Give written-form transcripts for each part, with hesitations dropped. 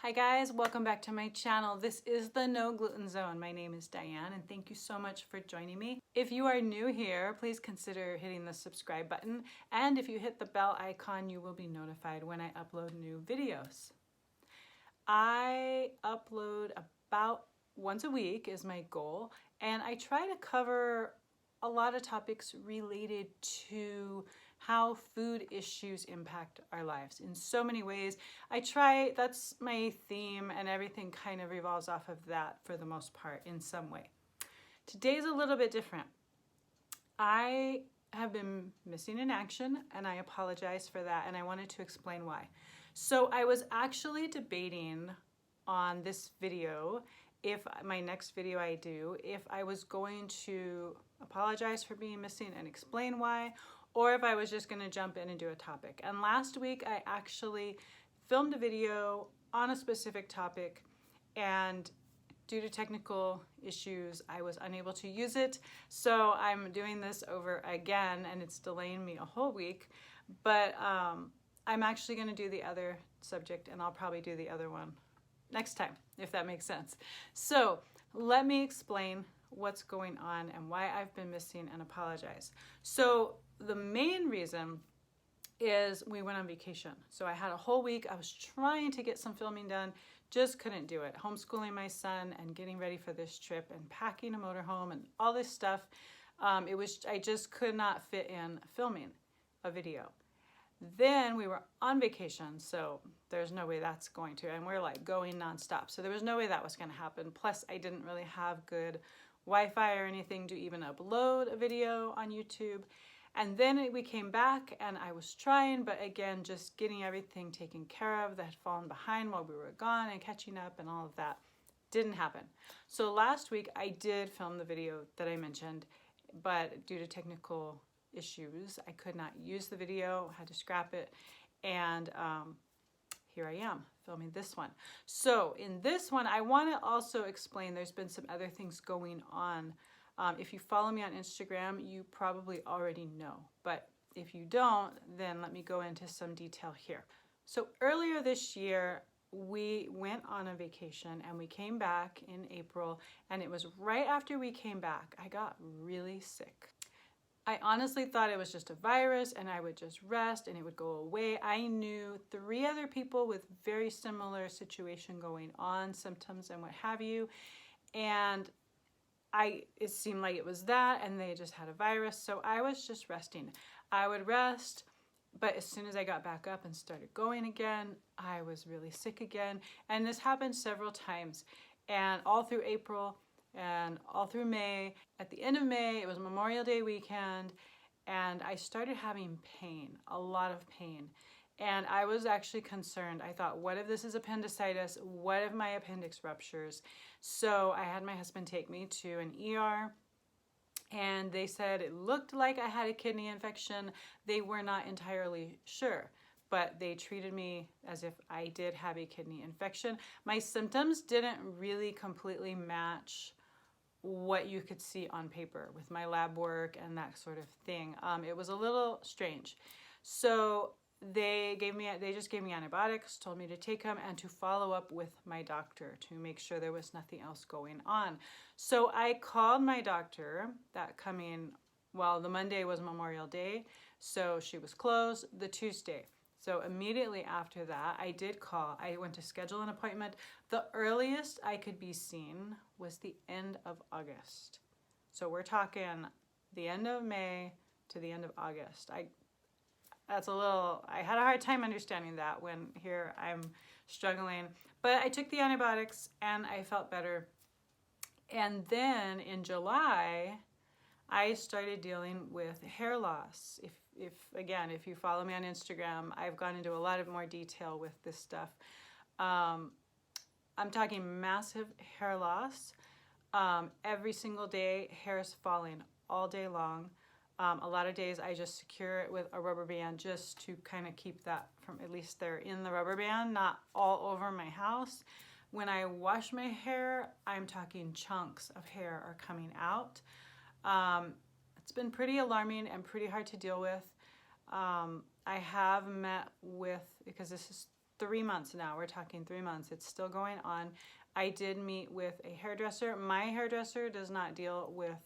Hi guys, welcome back to my channel. This is the No Gluten Zone. My name is Diane and thank you so much for joining me. If you are new here, please consider hitting the subscribe button, and if you hit the bell icon, you will be notified when I upload new videos. I upload about once a week is my goal, and I try to cover a lot of topics related to how food issues impact our lives in so many ways. That's my theme, and everything kind of revolves off of that for the most part in some way. Today's a little bit different. I have been missing in action, and I apologize for that, and I wanted to explain why. So I was actually debating on this video, if my next video I do, if I was going to apologize for being missing and explain why, or if I was just going to jump in and do a topic. And last week I actually filmed a video on a specific topic, and due to technical issues I was unable to use it. So I'm doing this over again, and it's delaying me a whole week, but I'm actually going to do the other subject, and I'll probably do the other one next time, if that makes sense. So let me explain what's going on and why I've been missing, and apologize. So the main reason is we went on vacation. So I had a whole week. I was trying to get some filming done, just couldn't do it. Homeschooling my son and getting ready for this trip and packing a motorhome and all this stuff. I just could not fit in filming a video. Then we were on vacation, so there's no way that's going to, and we're like going nonstop. So there was no way that was going to happen. Plus, I didn't really have good Wi-Fi or anything to even upload a video on YouTube. And then we came back, and I was trying, but again, just getting everything taken care of that had fallen behind while we were gone and catching up and all of that didn't happen. So last week I did film the video that I mentioned, but due to technical issues, I could not use the video, had to scrap it, and here I am filming this one. So in this one, I want to also explain there's been some other things going on. If you follow me on Instagram, you probably already know, but if you don't, then let me go into some detail here. So earlier this year, we went on a vacation and we came back in April, and it was right after we came back, I got really sick. I honestly thought it was just a virus and I would just rest and it would go away. I knew 3 other people with very similar situation going on, symptoms and what have you, and it seemed like it was that, and they just had a virus, so I was just resting. I would rest, but as soon as I got back up and started going again, I was really sick again, and this happened several times, and all through April and all through May. At the end of May, it was Memorial Day weekend, and I started having pain, a lot of pain. And I was actually concerned. I thought, what if this is appendicitis? What if my appendix ruptures? So I had my husband take me to an ER, and they said it looked like I had a kidney infection. They were not entirely sure, but they treated me as if I did have a kidney infection. My symptoms didn't really completely match what you could see on paper with my lab work and that sort of thing. It was a little strange. So they just gave me antibiotics, told me to take them and to follow up with my doctor to make sure there was nothing else going on. So I called my doctor the Monday was Memorial Day, so she was closed the Tuesday. So immediately after that, I did call. I went to schedule an appointment. The earliest I could be seen was the end of August. So we're talking the end of May to the end of August. I had a hard time understanding that when here I'm struggling. But I took the antibiotics and I felt better. And then in July, I started dealing with hair loss. If you follow me on Instagram, I've gone into a lot of more detail with this stuff. I'm talking massive hair loss. Every single day, hair is falling all day long. A lot of days I just secure it with a rubber band just to kind of keep that from, at least they're in the rubber band, not all over my house. When I wash my hair, I'm talking chunks of hair are coming out. It's been pretty alarming and pretty hard to deal with. I have met with, because this is 3 months now. We're talking 3 months. It's still going on. I did meet with a hairdresser. My hairdresser does not deal with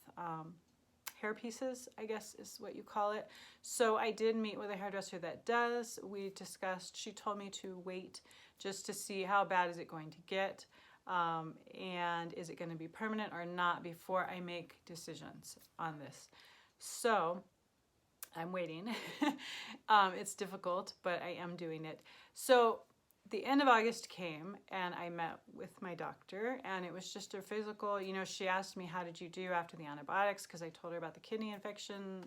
hair pieces, I guess is what you call it. So I did meet with a hairdresser that does. We discussed, she told me to wait just to see how bad is it going to get, and is it going to be permanent or not before I make decisions on this. So I'm waiting. It's difficult, but I am doing it. So the end of August came and I met with my doctor, and it was just a physical, you know, she asked me, how did you do after the antibiotics? Because I told her about the kidney infection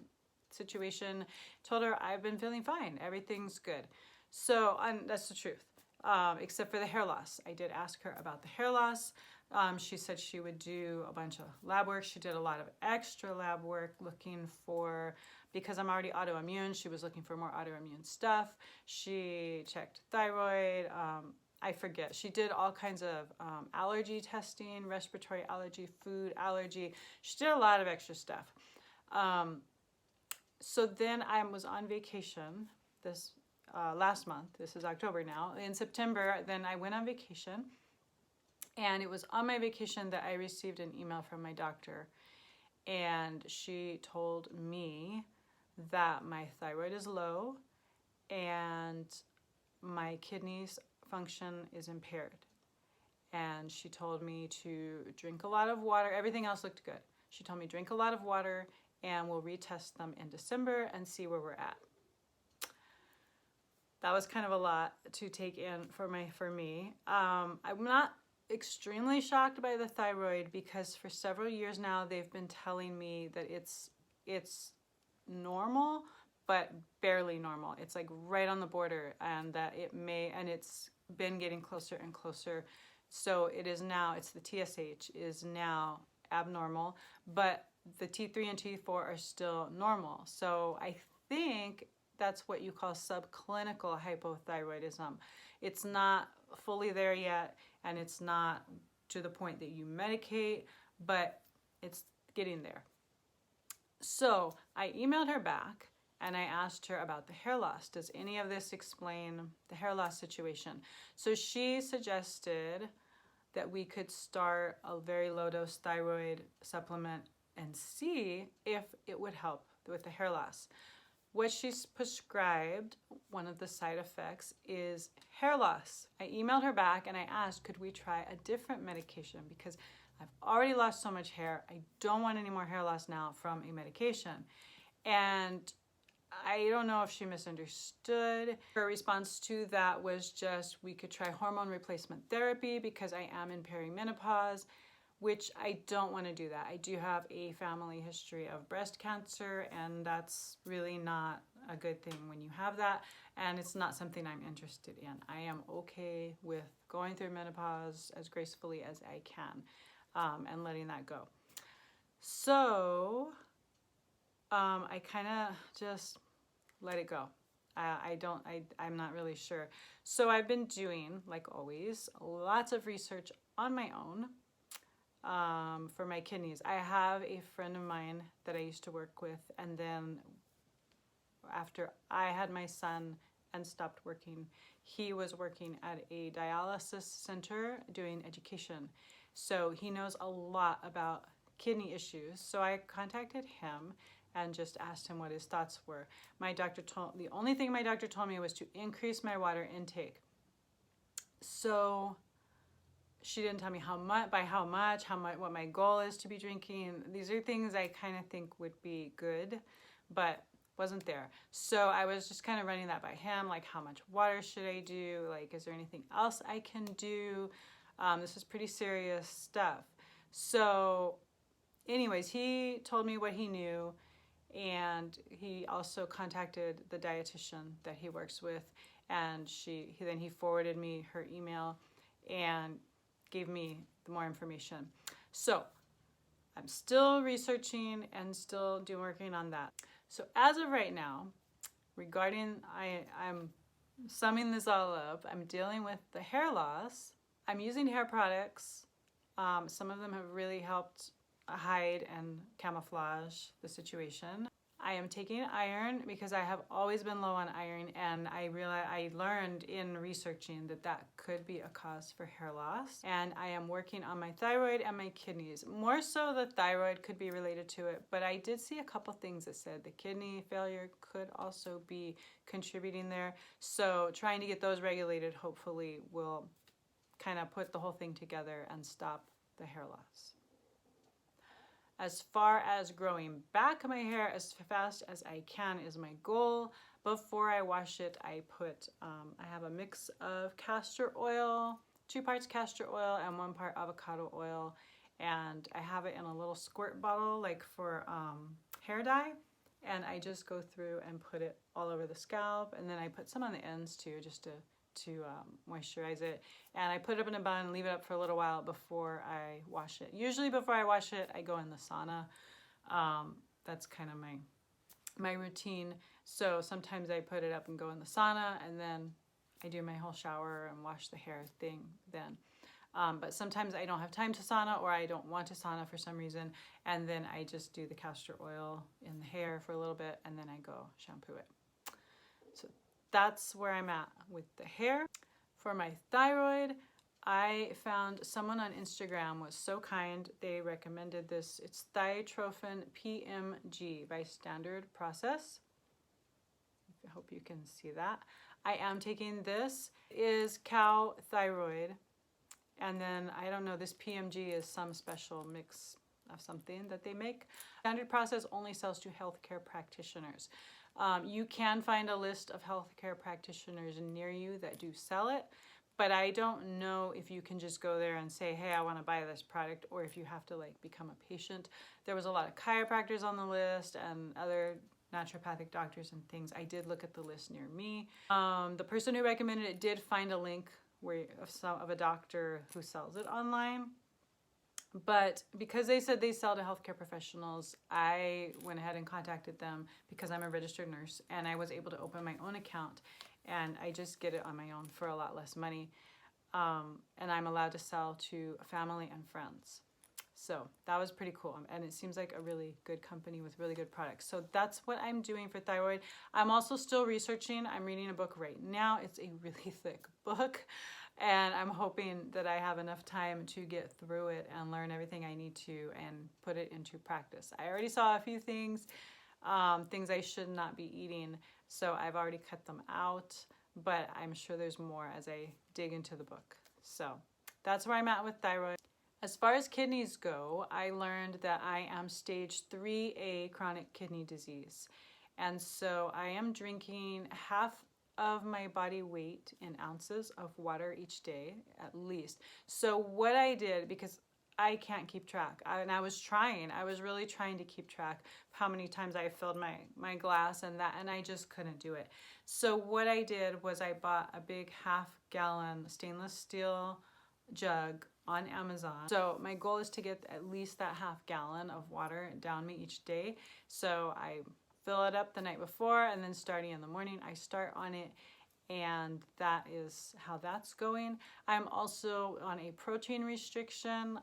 situation. Told her I've been feeling fine. Everything's good. So that's the truth, except for the hair loss. I did ask her about the hair loss. She said she would do a bunch of lab work. She did a lot of extra lab work looking for, because I'm already autoimmune, she was looking for more autoimmune stuff. She checked thyroid. I forget. She did all kinds of allergy testing, respiratory allergy, food allergy. She did a lot of extra stuff. So then I was on vacation this last month. This is October now. In September, then I went on vacation. And it was on my vacation that I received an email from my doctor. And she told me that my thyroid is low and my kidneys function is impaired. And she told me to drink a lot of water. Everything else looked good. She told me drink a lot of water and we'll retest them in December and see where we're at. That was kind of a lot to take in for me. I'm not extremely shocked by the thyroid because for several years now they've been telling me that it's normal but barely normal. It's like right on the border, and that it's been getting closer and closer. So it is now, it's the TSH is now abnormal, but the T3 and T4 are still normal. So I think that's what you call subclinical hypothyroidism. It's not fully there yet, and it's not to the point that you medicate, but it's getting there. So I emailed her back and I asked her about the hair loss. Does any of this explain the hair loss situation? So she suggested that we could start a very low dose thyroid supplement and see if it would help with the hair loss. What she's prescribed, one of the side effects, is hair loss. I emailed her back and I asked, could we try a different medication? Because I've already lost so much hair. I don't want any more hair loss now from a medication. And I don't know if she misunderstood. Her response to that was just, we could try hormone replacement therapy because I am in perimenopause, which I don't want to do that. I do have a family history of breast cancer, and that's really not a good thing when you have that, and it's not something I'm interested in. I am okay with going through menopause as gracefully as I can, and letting that go. So I kind of just let it go. I'm not really sure. So I've been doing, like always, lots of research on my own. For my kidneys. I have a friend of mine that I used to work with, and then after I had my son and stopped working, he was working at a dialysis center doing education. So he knows a lot about kidney issues. So I contacted him and just asked him what his thoughts were. The only thing my doctor told me was to increase my water intake. So she didn't tell me how much, what my goal is to be drinking. These are things I kind of think would be good, but wasn't there. So I was just kind of running that by him, like how much water should I do? Like, is there anything else I can do? This is pretty serious stuff. So anyways, he told me what he knew, and he also contacted the dietitian that he works with, and then he forwarded me her email and gave me more information. So I'm still researching and still working on that. So as of right now, regarding, I'm summing this all up, I'm dealing with the hair loss. I'm using hair products. Some of them have really helped hide and camouflage the situation. I am taking iron because I have always been low on iron, and I learned in researching that that could be a cause for hair loss. And I am working on my thyroid and my kidneys. More so the thyroid could be related to it, but I did see a couple things that said the kidney failure could also be contributing there. So trying to get those regulated hopefully will kind of put the whole thing together and stop the hair loss. As far as growing back my hair as fast as I can is my goal. Before I wash it, I have a mix of castor oil, 2 parts castor oil and 1 part avocado oil. And I have it in a little squirt bottle like for hair dye. And I just go through and put it all over the scalp. And then I put some on the ends too, just to moisturize it. And I put it up in a bun, leave it up for a little while before I wash it. Usually before I wash it, I go in the sauna. That's kind of my routine. So sometimes I put it up and go in the sauna, and then I do my whole shower and wash the hair thing then. But sometimes I don't have time to sauna, or I don't want to sauna for some reason, and then I just do the castor oil in the hair for a little bit, and then I go shampoo it. So that's where I'm at with the hair. For my thyroid, I found someone on Instagram was so kind. They recommended this. It's Thytrophin PMG by Standard Process. I hope you can see that. I am taking this. It is cow thyroid. And then, I don't know, this PMG is some special mix of something that they make. Standard Process only sells to healthcare practitioners. You can find a list of healthcare practitioners near you that do sell it, but I don't know if you can just go there and say, hey, I want to buy this product, or if you have to like become a patient. There was a lot of chiropractors on the list and other naturopathic doctors and things. I did look at the list near me. The person who recommended it did find a link of a doctor who sells it online. But because they said they sell to healthcare professionals, I went ahead and contacted them because I'm a registered nurse, and I was able to open my own account, and I just get it on my own for a lot less money. And I'm allowed to sell to family and friends. So that was pretty cool. And it seems like a really good company with really good products. So that's what I'm doing for thyroid. I'm also still researching. I'm reading a book right now. It's a really thick book. And I'm hoping that I have enough time to get through it and learn everything I need to and put it into practice. I already saw a few things, things I should not be eating. So I've already cut them out, but I'm sure there's more as I dig into the book. So that's where I'm at with thyroid. As far as kidneys go, I learned that I am stage 3A chronic kidney disease. And so I am drinking half of my body weight in ounces of water each day, at least. So what I did, because I can't keep track, I was really trying to keep track of how many times I filled my glass and I just couldn't do it. So what I did was I bought a big half-gallon stainless steel jug on Amazon. So my goal is to get at least that half-gallon of water down me each day. So I fill it up the night before, and then starting in the morning, I start on it, and that is how that's going. I'm also on a protein restriction.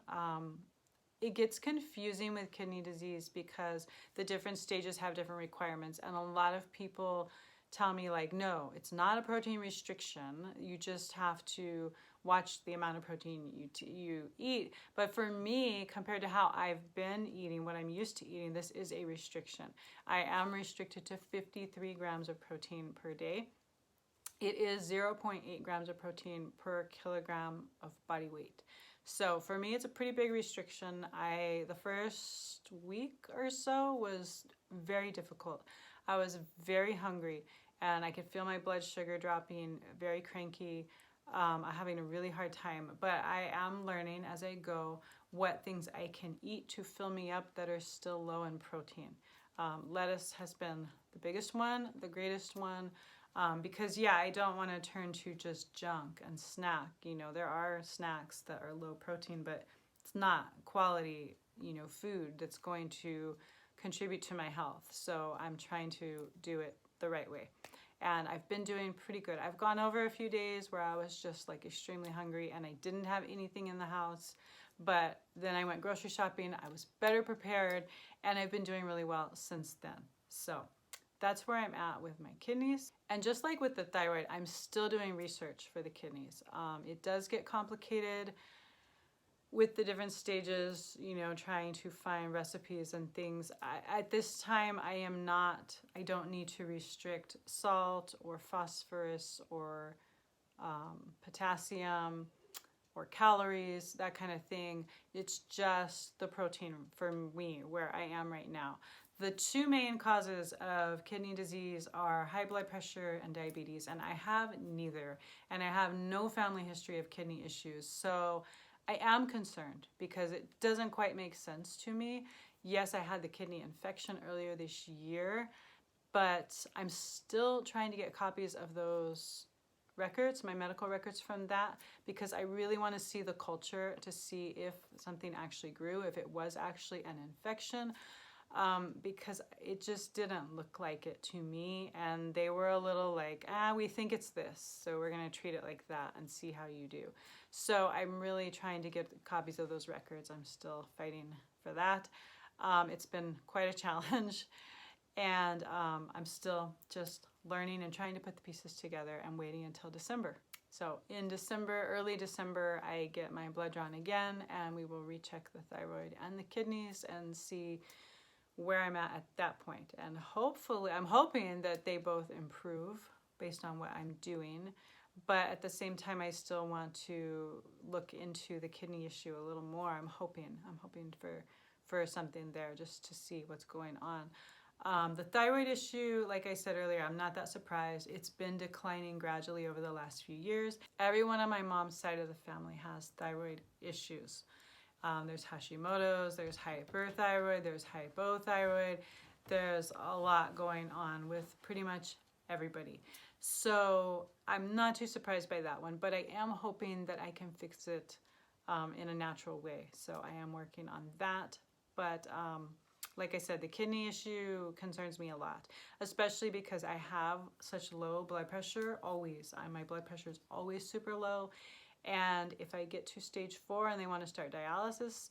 It gets confusing with kidney disease because the different stages have different requirements, and a lot of people tell me like, no, it's not a protein restriction. You just have to watch the amount of protein you eat. But for me, compared to how I've been eating, what I'm used to eating, this is a restriction. I am restricted to 53 grams of protein per day. It is 0.8 grams of protein per kilogram of body weight. So for me, it's a pretty big restriction. The first week or so was very difficult. I was very hungry, and I could feel my blood sugar dropping, very cranky, having a really hard time. But I am learning as I go what things I can eat to fill me up that are still low in protein. Lettuce has been the biggest one, the greatest one, because I don't want to turn to just junk and snack. There are snacks that are low protein, but it's not quality, food that's going to contribute to my health. So I'm trying to do it the right way. And I've been doing pretty good. I've gone over a few days where I was just like extremely hungry and I didn't have anything in the house. But then I went grocery shopping. I was better prepared, and I've been doing really well since then. So that's where I'm at with my kidneys. And just like with the thyroid, I'm still doing research for the kidneys. It does get complicated with the different stages, you know, trying to find recipes and things. At this time, I don't need to restrict salt or phosphorus or potassium or calories, that kind of thing. It's just the protein for me where I am right now. The two main causes of kidney disease are high blood pressure and diabetes, and I have neither, and I have no family history of kidney issues. So I am concerned because it doesn't quite make sense to me. Yes, I had the kidney infection earlier this year, but I'm still trying to get copies of those records, my medical records from that, because I really want to see the culture to see if something actually grew, if it was actually an infection, because it just didn't look like it to me. And they were a little like, we think it's this, so we're going to treat it like that and see how you do. So I'm really trying to get copies of those records. I'm still fighting for that. It's been quite a challenge. And I'm still just learning and trying to put the pieces together and waiting until December. So in December, early December, I get my blood drawn again, and we will recheck the thyroid and the kidneys and see where I'm at that point. And hopefully, I'm hoping that they both improve based on what I'm doing. But at the same time, I still want to look into the kidney issue a little more. I'm hoping for something there just to see what's going on. The thyroid issue, like I said earlier, I'm not that surprised. It's been declining gradually over the last few years. Everyone on my mom's side of the family has thyroid issues. There's Hashimoto's, there's hyperthyroid, there's hypothyroid. There's a lot going on with pretty much everybody. So I'm not too surprised by that one, but I am hoping that I can fix it in a natural way. So I am working on that. But like I said, the kidney issue concerns me a lot, especially because I have such low blood pressure always. My blood pressure is always super low. And if I get to stage 4 and they want to start dialysis,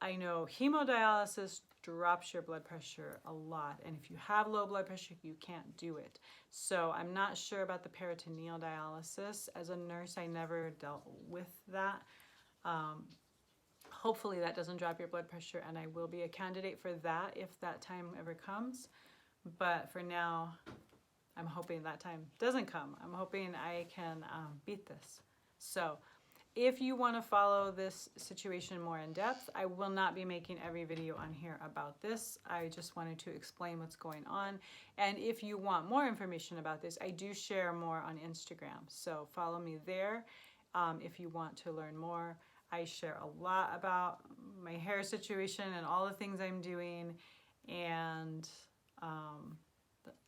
I know hemodialysis drops your blood pressure a lot. And if you have low blood pressure, you can't do it. So I'm not sure about the peritoneal dialysis. As a nurse, I never dealt with that. Hopefully that doesn't drop your blood pressure, and I will be a candidate for that if that time ever comes. But for now, I'm hoping that time doesn't come. I'm hoping I can beat this. So if you want to follow this situation more in depth, I will not be making every video on here about this. I just wanted to explain what's going on. And if you want more information about this, I do share more on Instagram. So follow me there if you want to learn more. I share a lot about my hair situation and all the things I'm doing. And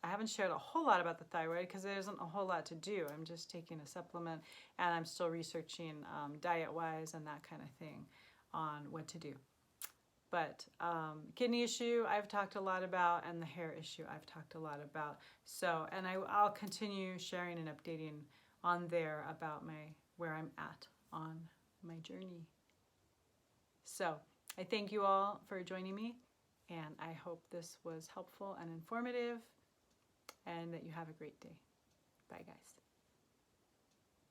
I haven't shared a whole lot about the thyroid because there isn't a whole lot to do. I'm just taking a supplement, and I'm still researching diet-wise and that kind of thing on what to do. But kidney issue I've talked a lot about, and the hair issue I've talked a lot about. So, and I'll continue sharing and updating on there about where I'm at on my journey. So I thank you all for joining me, and I hope this was helpful and informative, and that you have a great day. Bye, guys.